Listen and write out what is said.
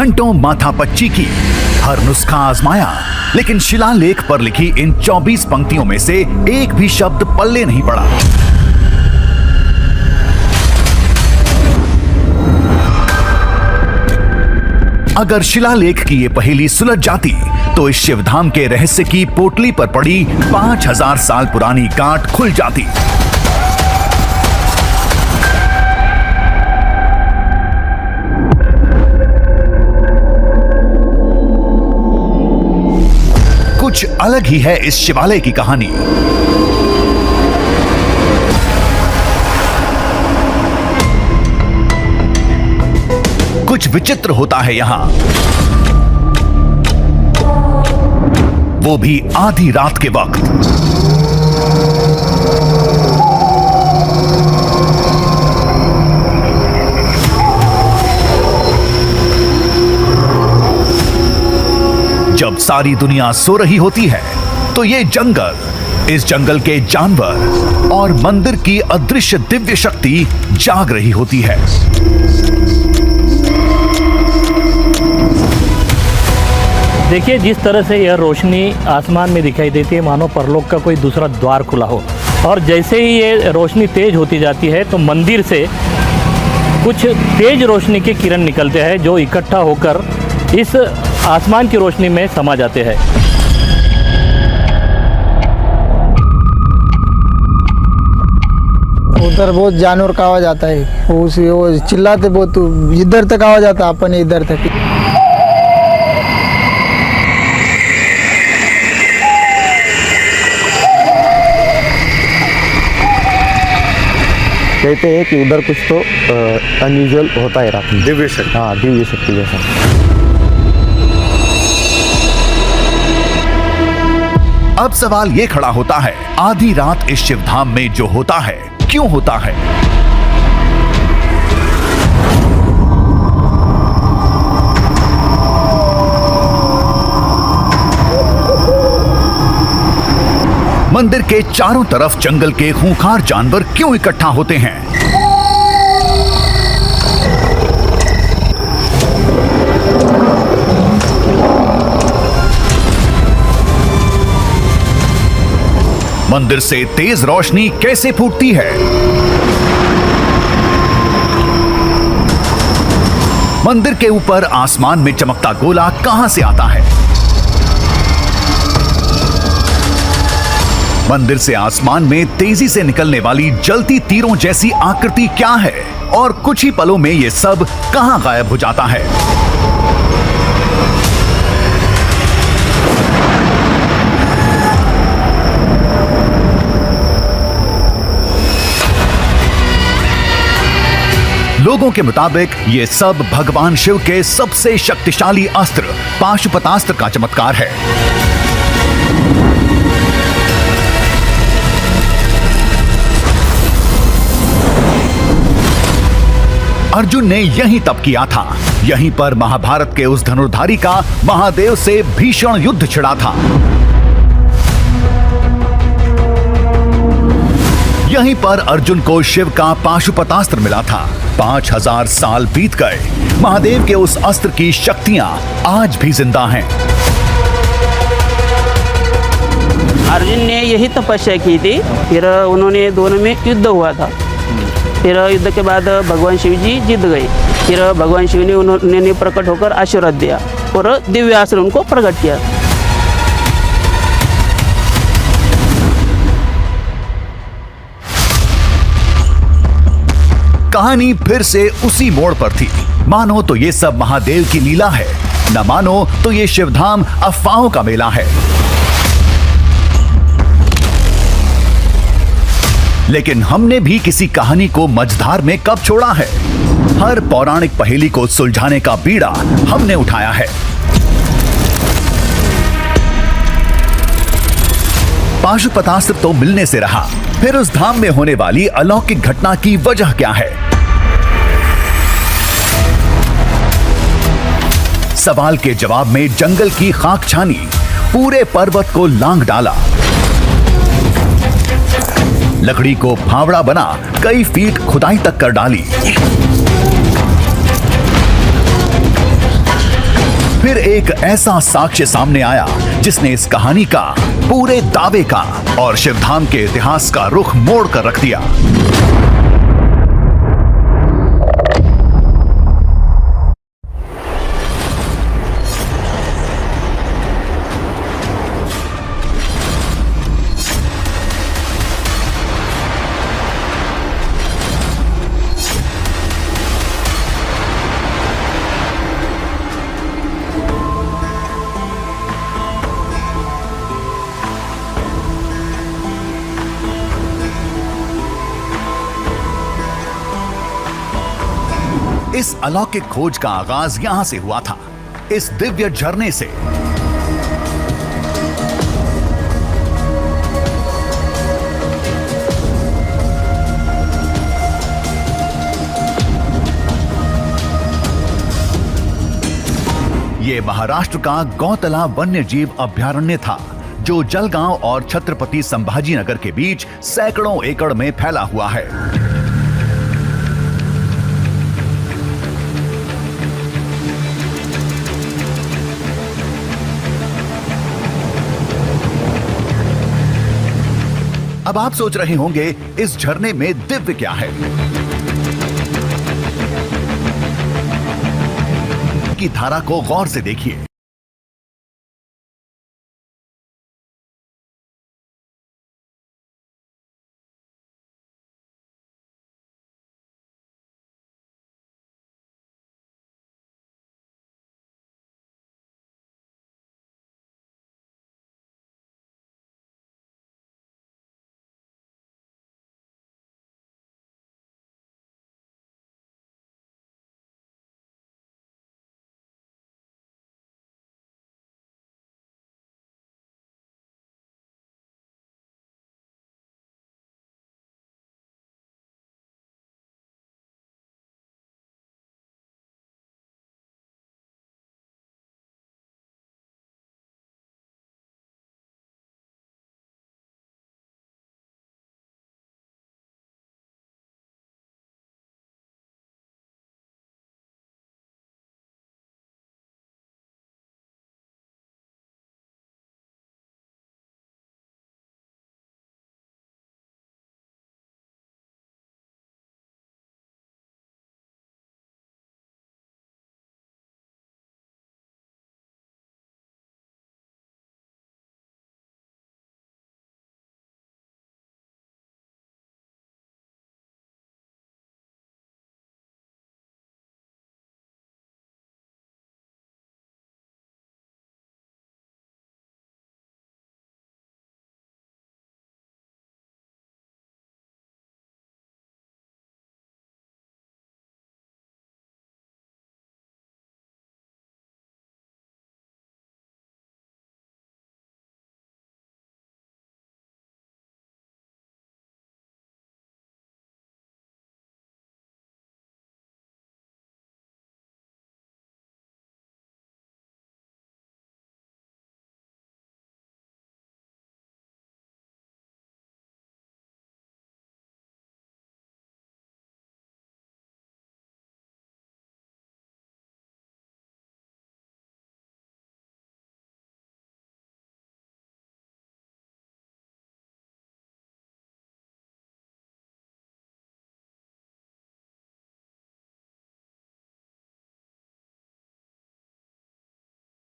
घंटों माथापच्ची की, हर नुस्खा आजमाया, लेकिन शिलालेख पर लिखी इन 24 पंक्तियों में से एक भी शब्द पल्ले नहीं पड़ा। अगर शिलालेख की ये पहेली सुलझ जाती तो इस शिवधाम के रहस्य की पोटली पर पड़ी 5000 साल पुरानी गांठ खुल जाती। कुछ अलग ही है इस शिवालय की कहानी। कुछ विचित्र होता है यहां, वो भी आधी रात के वक्त। जब सारी दुनिया सो रही होती है तो ये जंगल, इस जंगल के जानवर और मंदिर की अदृश्य दिव्य शक्ति जाग रही होती है। देखिए, जिस तरह से यह रोशनी आसमान में दिखाई देती है मानो परलोक का कोई दूसरा द्वार खुला हो, और जैसे ही ये रोशनी तेज होती जाती है तो मंदिर से कुछ तेज रोशनी के किरण निकलते हैं जो इकट्ठा होकर इस आसमान की रोशनी में समा जाते हैं। उधर बहुत जानवर का आवाज आता है, वो चिल्लाते बहुत, इधर तक आवाज आता, अपन इधर तक। कहते हैं कि उधर कुछ तो अनयूजुअल होता है रात में। दिव्य शक्ति। हाँ, दिव्य शक्ति जैसा। अब सवाल ये खड़ा होता है, आधी रात इस शिवधाम में जो होता है क्यों होता है? मंदिर के चारों तरफ जंगल के खूंखार जानवर क्यों इकट्ठा होते हैं? मंदिर से तेज रोशनी कैसे फूटती है? मंदिर के ऊपर आसमान में चमकता गोला कहां से आता है? मंदिर से आसमान में तेजी से निकलने वाली जलती तीरों जैसी आकृति क्या है? और कुछ ही पलों में यह सब कहां गायब हो जाता है? लोगों के मुताबिक ये सब भगवान शिव के सबसे शक्तिशाली अस्त्र पाशुपतास्त्र का चमत्कार है। अर्जुन ने यहीं तप किया था, यहीं पर महाभारत के उस धनुर्धारी का महादेव से भीषण युद्ध छिड़ा था। यहीं पर अर्जुन को शिव का पाशुपतास्त्र मिला था। 5000 साल बीत गए, महादेव के उस अस्त्र की शक्तियां आज भी जिंदा हैं। अर्जुन ने यही तपस्या की थी, फिर उन्होंने दोनों में युद्ध हुआ था। फिर युद्ध के बाद भगवान शिव जी जीत गए। फिर भगवान शिव ने उन्होंने प्रकट होकर आशीर्वाद दिया और दिव्य अस्त्र उनको प्रकट किया। कहानी फिर से उसी मोड़ पर थी। मानो तो ये सब महादेव की लीला है, न मानो तो ये शिवधाम अफवाहों का मेला है। लेकिन हमने भी किसी कहानी को मझधार में कब छोड़ा है? हर पौराणिक पहेली को सुलझाने का बीड़ा हमने उठाया है। पाशुपतास्त्र तो मिलने से रहा, फिर उस धाम में होने वाली अलौकिक घटना की वजह क्या है? सवाल के जवाब में जंगल की खाक छानी पूरे पर्वत को लांग डाला। लकड़ी को फावड़ा बना कई फीट खुदाई तक कर डाली। फिर एक ऐसा साक्ष्य सामने आया जिसने इस कहानी का, पूरे दावे का और शिवधाम के इतिहास का रुख मोड़ कर रख दिया। इस अलौकिक खोज का आगाज यहां से हुआ था, इस दिव्य झरने से। ये महाराष्ट्र का गौतला वन्यजीव अभयारण्य था, जो जलगांव और छत्रपति संभाजीनगर के बीच सैकड़ों एकड़ में फैला हुआ है। अब आप सोच रहे होंगे इस झरने में दिव्य क्या है? की धारा को गौर से देखिए।